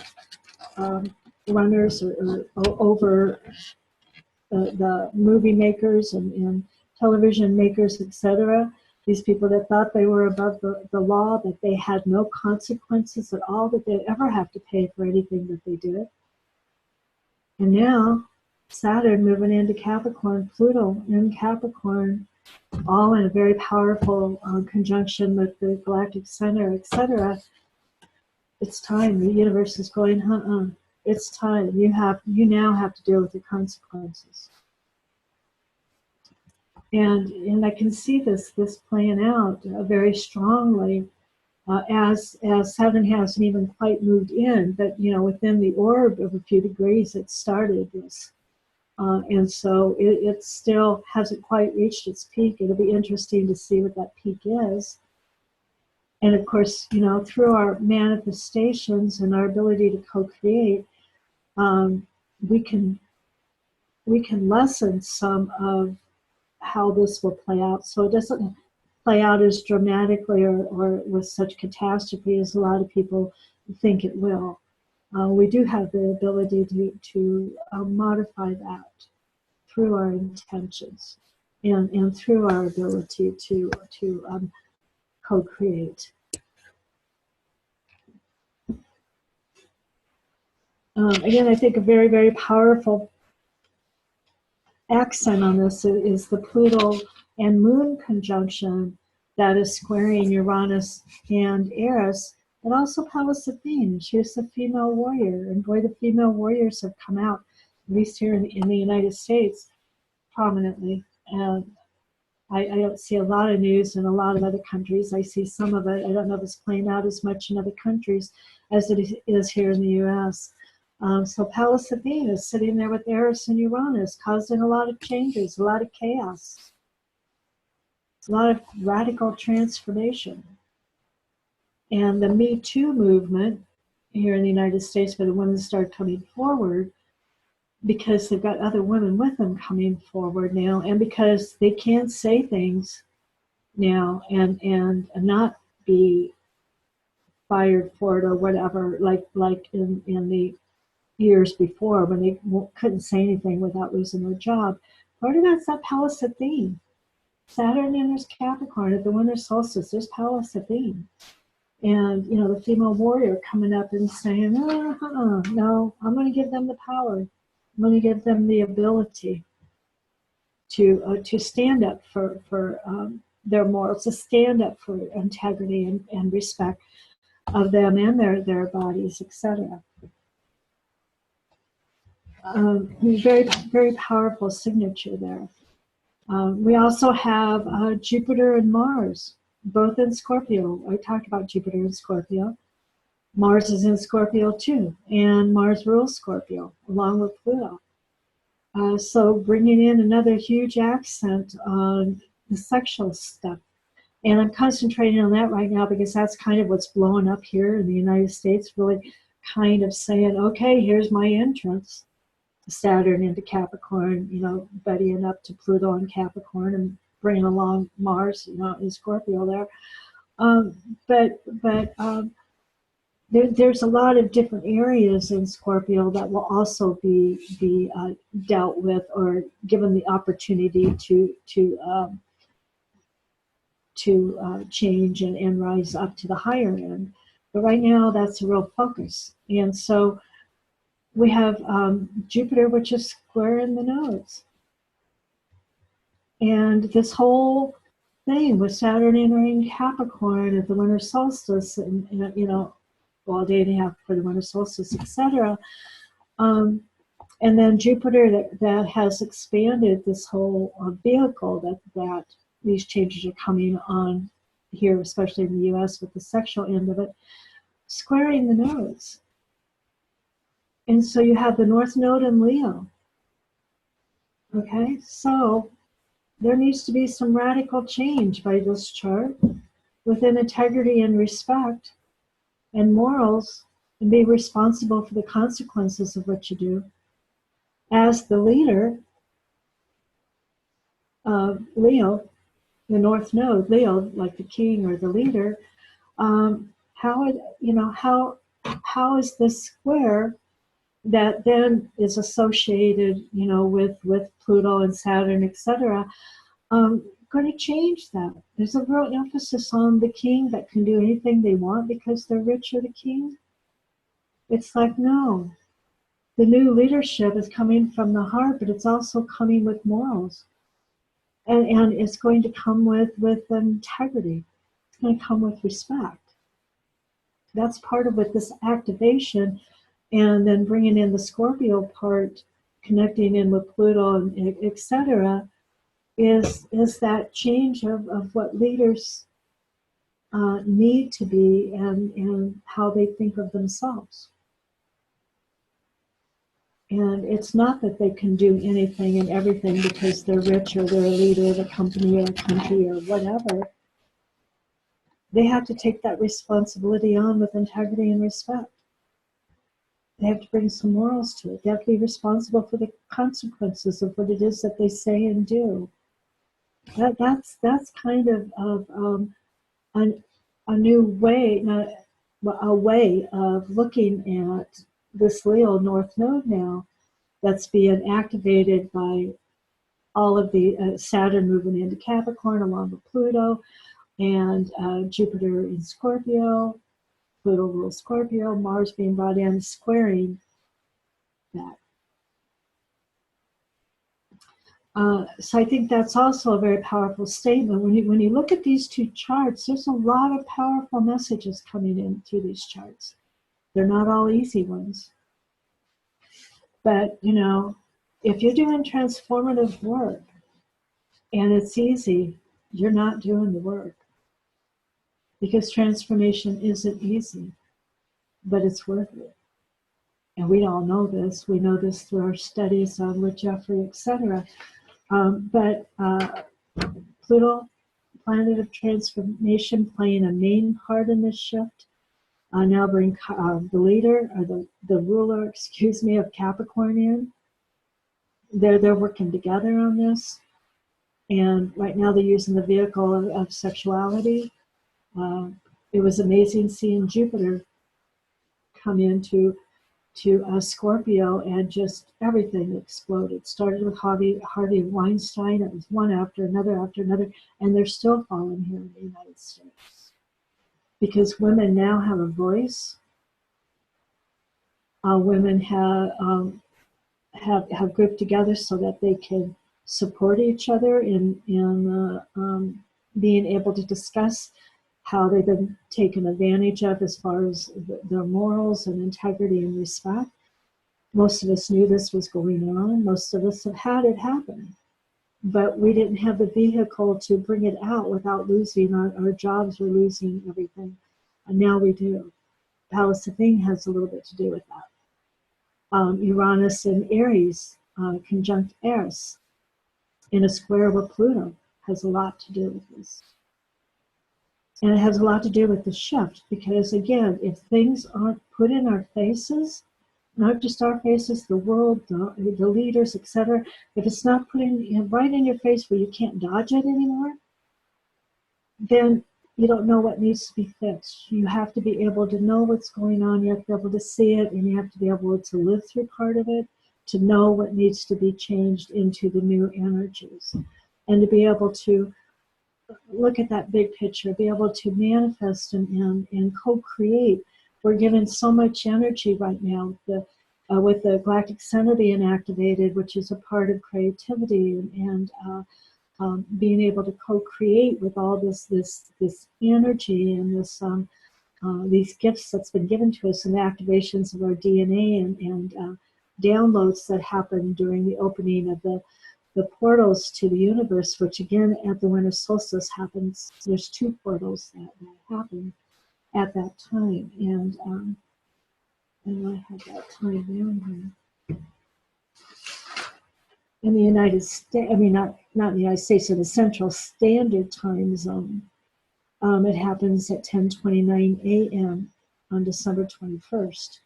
runners or over the movie makers and television makers, etc. These people that thought they were above the law, that they had no consequences at all, that they'd ever have to pay for anything that they did. And now, Saturn moving into Capricorn, Pluto in Capricorn, all in a very powerful conjunction with the galactic center, etc. It's time. The universe is going, it's time. You now have to deal with the consequences. And I can see this playing out very strongly as Saturn hasn't even quite moved in, but within the orb of a few degrees it started this, and so it still hasn't quite reached its peak. It'll be interesting to see what that peak is. And of course, through our manifestations and our ability to co-create, we can lessen some of how this will play out, so it doesn't play out as dramatically or with such catastrophe as a lot of people think it will. We do have the ability to modify that through our intentions and through our ability to co-create. Again, I think a very, very powerful accent on this is the Pluto and Moon conjunction that is squaring Uranus and Eris, but also Pallas Athene. She was a female warrior, and boy, the female warriors have come out, at least here in the United States, prominently. And I don't see a lot of news in a lot of other countries. I see some of it. I don't know if it's playing out as much in other countries as it is here in the U.S. So Pallas Athene is sitting there with Eris and Uranus, causing a lot of changes, a lot of chaos, a lot of radical transformation. And the Me Too movement here in the United States, where the women start coming forward, because they've got other women with them coming forward now, and because they can say things now and not be fired for it or whatever, like in the years before when they couldn't say anything without losing their job. Part of that's that Pallas Athene. Saturn enters Capricorn at the winter solstice. There's Pallas Athene. And, you know, the female warrior coming up and saying, no, I'm going to give them the power. I'm going to give them the ability to stand up for their morals, to stand up for integrity and respect of them and their bodies, etc. Very, very powerful signature there. We also have Jupiter and Mars, both in Scorpio. I talked about Jupiter in Scorpio. Mars is in Scorpio too, and Mars rules Scorpio along with Pluto. So bringing in another huge accent on the sexual stuff. And I'm concentrating on that right now because that's kind of what's blowing up here in the United States, really kind of saying, okay, here's my entrance. Saturn into Capricorn, you know, buddying up to Pluto and Capricorn and bringing along Mars, you know, in Scorpio there. There's a lot of different areas in Scorpio that will also be dealt with or given the opportunity to change and rise up to the higher end. But right now, that's a real focus. And so we have Jupiter, which is square in the nodes. And this whole thing with Saturn entering Capricorn at the winter solstice, and you know, well, a day and a half for the winter solstice, etc. And then Jupiter that has expanded this whole vehicle that these changes are coming on here, especially in the U.S. with the sexual end of it, squaring the nodes. And so you have the North Node in Leo. Okay, so there needs to be some radical change by this chart within integrity and respect and morals, and be responsible for the consequences of what you do. As the leader of Leo, the North Node, Leo, like the king or the leader, how is this square that then is associated, you know, with Pluto and Saturn, etc., going to change that? There's a real emphasis on the king that can do anything they want because they're rich or the king. It's like, no, the new leadership is coming from the heart, but it's also coming with morals. And it's going to come with integrity. It's going to come with respect. That's part of what this activation, and then bringing in the Scorpio part, connecting in with Pluto, and etc., is that change of what leaders need to be and how they think of themselves. And it's not that they can do anything and everything because they're rich or they're a leader of a company or a country or whatever. They have to take that responsibility on with integrity and respect. They have to bring some morals to it. They have to be responsible for the consequences of what it is that they say and do. That's kind of a new way, a way of looking at this Leo North Node now that's being activated by all of the Saturn moving into Capricorn along with Pluto and Jupiter in Scorpio, Pluto rules Scorpio, Mars being brought in, squaring that. So I think that's also a very powerful statement. When you look at these two charts, there's a lot of powerful messages coming into these charts. They're not all easy ones. But, you know, if you're doing transformative work, And it's easy. You're not doing the work. Because transformation isn't easy, but it's worth it. And we all know this. We know this through our studies with Jeffrey, etc. But Pluto, planet of transformation, playing a main part in this shift. Now bring the leader, or the ruler, excuse me, of Capricorn in. They're working together on this. And right now they're using the vehicle of sexuality. It was amazing seeing Jupiter come into Scorpio, and just everything exploded. Started with Harvey Weinstein. It was one after another, and they're still falling here in the United States. Because women now have a voice. Women have grouped together so that they can support each other in being able to discuss how they've been taken advantage of as far as their morals and integrity and respect. Most of us knew this was going on. Most of us have had it happen. But we didn't have the vehicle to bring it out without losing our jobs or losing everything. And now we do. Palace of Thing has a little bit to do with that. Uranus and Aries, conjunct Eris, in a square with Pluto, has a lot to do with this. And it has a lot to do with the shift, because again, if things aren't put in our faces, not just our faces, the world, the leaders, etc., if it's not put in right in your face where you can't dodge it anymore, then you don't know what needs to be fixed. You have to be able to know what's going on. You have to be able to see it, and you have to be able to live through part of it, to know what needs to be changed into the new energies, and to be able to look at that big picture, be able to manifest and co-create. We're given so much energy right now with the Galactic Center being activated, which is a part of creativity, and being able to co-create with all this energy and these gifts that's been given to us, and the activations of our DNA and downloads that happen during the opening of the portals to the universe, which again at the winter solstice happens. There's 2 portals that happen at that time, and I have that time down here. In the United States, I mean not in the United States, in the Central Standard Time Zone, it happens at 10:29 a.m. on December 21st.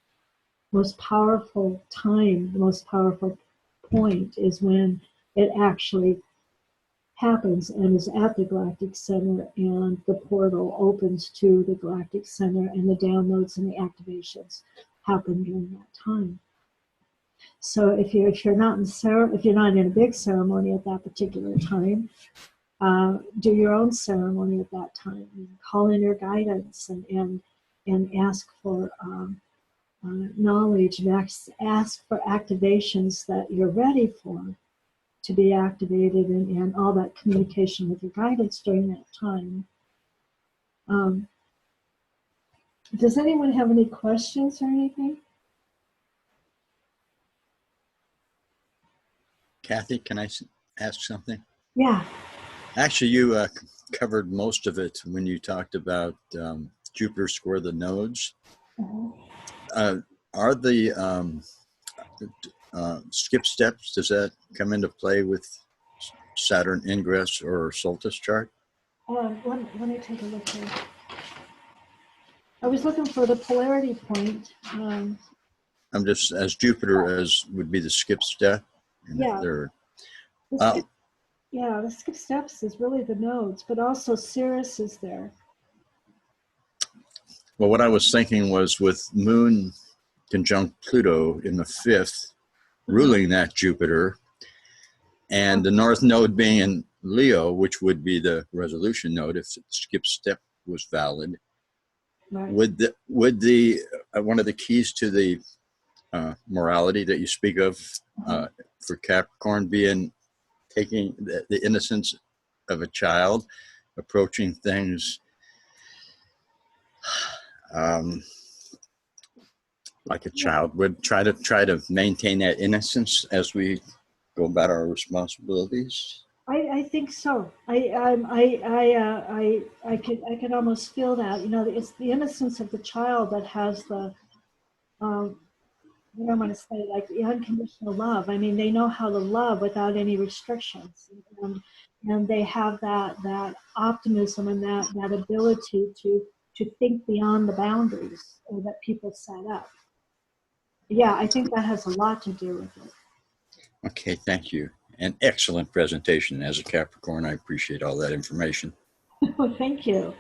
Most powerful time, the most powerful point is when it actually happens and is at the Galactic Center, and the portal opens to the Galactic Center, and the downloads and the activations happen during that time. So if you're not in a big ceremony at that particular time, do your own ceremony at that time. Call in your guidance and ask for knowledge, and ask for activations that you're ready for to be activated, and all that communication with your guidance during that time. Does anyone have any questions or anything? Cathy, can I ask something? Yeah. Actually, you covered most of it when you talked about Jupiter square the nodes. Are the skip steps, does that come into play with Saturn ingress or solstice chart? Let me take a look here. I was looking for the polarity point. I'm just, as Jupiter as would be the skip step. Yeah. The skip steps is really the nodes, but also Sirius is there. Well, what I was thinking was with Moon conjunct Pluto in the 5th, ruling that Jupiter, and the North Node being in Leo, which would be the resolution node if the skip step was valid. Right. Would the one of the keys to the morality that you speak of for Capricorn be in taking the innocence of a child, approaching things like a child would try to maintain that innocence as we go about our responsibilities? I think so. I could almost feel that. You know, it's the innocence of the child that has the, what I want to say, like the unconditional love. I mean, they know how to love without any restrictions, and they have that optimism and that ability to think beyond the boundaries that people set up. Yeah, I think that has a lot to do with it. Okay, thank you. An excellent presentation. As a Capricorn, I appreciate all that information. Well, thank you.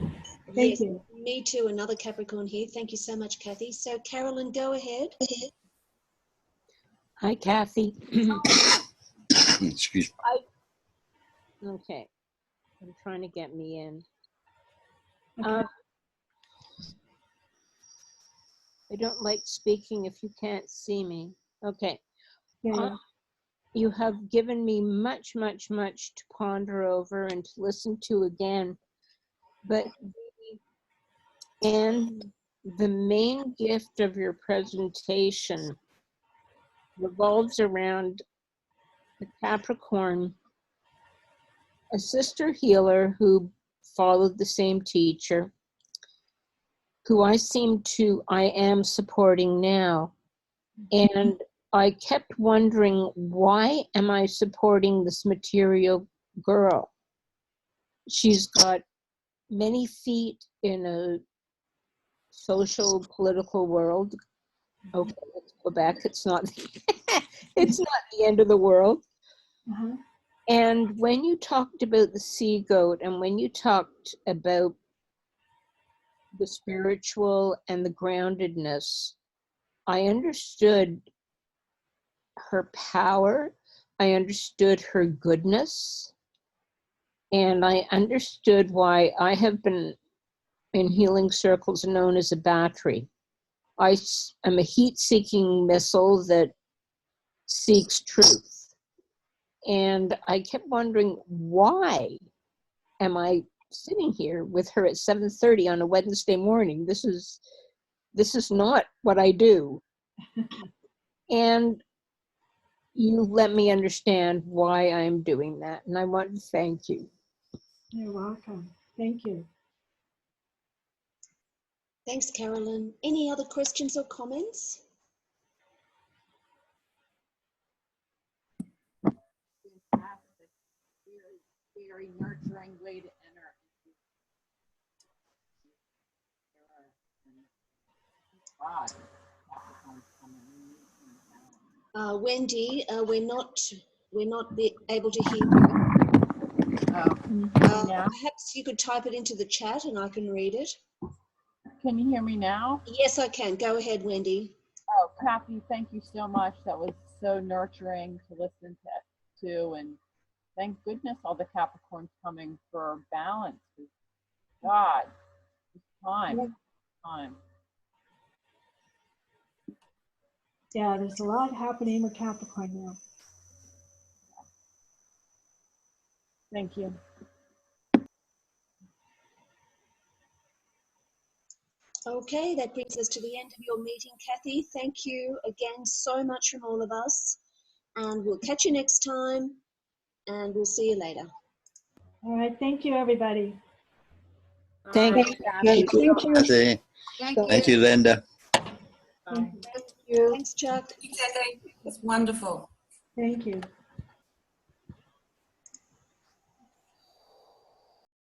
Thank Yes, you. me too. Another Capricorn here. Thank you so much, Cathy. So, Carolyn, go ahead. Hi, Cathy. Excuse me. Okay, I'm trying to get me in. Okay. I don't like speaking if you can't see me. Okay. Yeah. You have given me much, much, much to ponder over and to listen to again. But the main gift of your presentation revolves around the Capricorn, a sister healer who followed the same teacher, who I am supporting now. And I kept wondering, why am I supporting this material girl? She's got many feet in a social, political world. Okay, let's go back. It's not, it's not the end of the world. Uh-huh. And when you talked about the sea goat and when you talked about the spiritual and the groundedness, I understood her power, I understood her goodness, and I understood why I have been in healing circles known as a battery. I am a heat-seeking missile that seeks truth. And I kept wondering, why am I sitting here with her at 7:30 on a Wednesday morning? This is not what I do. And you let me understand why I'm doing that, and I want to thank you. You're welcome. Thank you. Thanks, Carolyn. Any other questions or comments? Fantastic. Very, very nurturing way to enter into God. Wendy, we're not able to hear you. Perhaps you could type it into the chat and I can read it. Can you hear me now? Yes, I can. Go ahead, Wendy. Oh, Cathy, thank you so much. That was so nurturing to listen to, and thank goodness all the Capricorns coming for balance. God, it's time. Yeah, there's a lot happening with Capricorn now. Thank you. Okay, that brings us to the end of your meeting, Cathy. Thank you again so much from all of us. And we'll catch you next time. And we'll see you later. All right. Thank you, everybody. Thank you. Thank you, Cathy. Thank you, Linda. Bye. Thank you. Thanks, Chuck. It's wonderful. Thank you.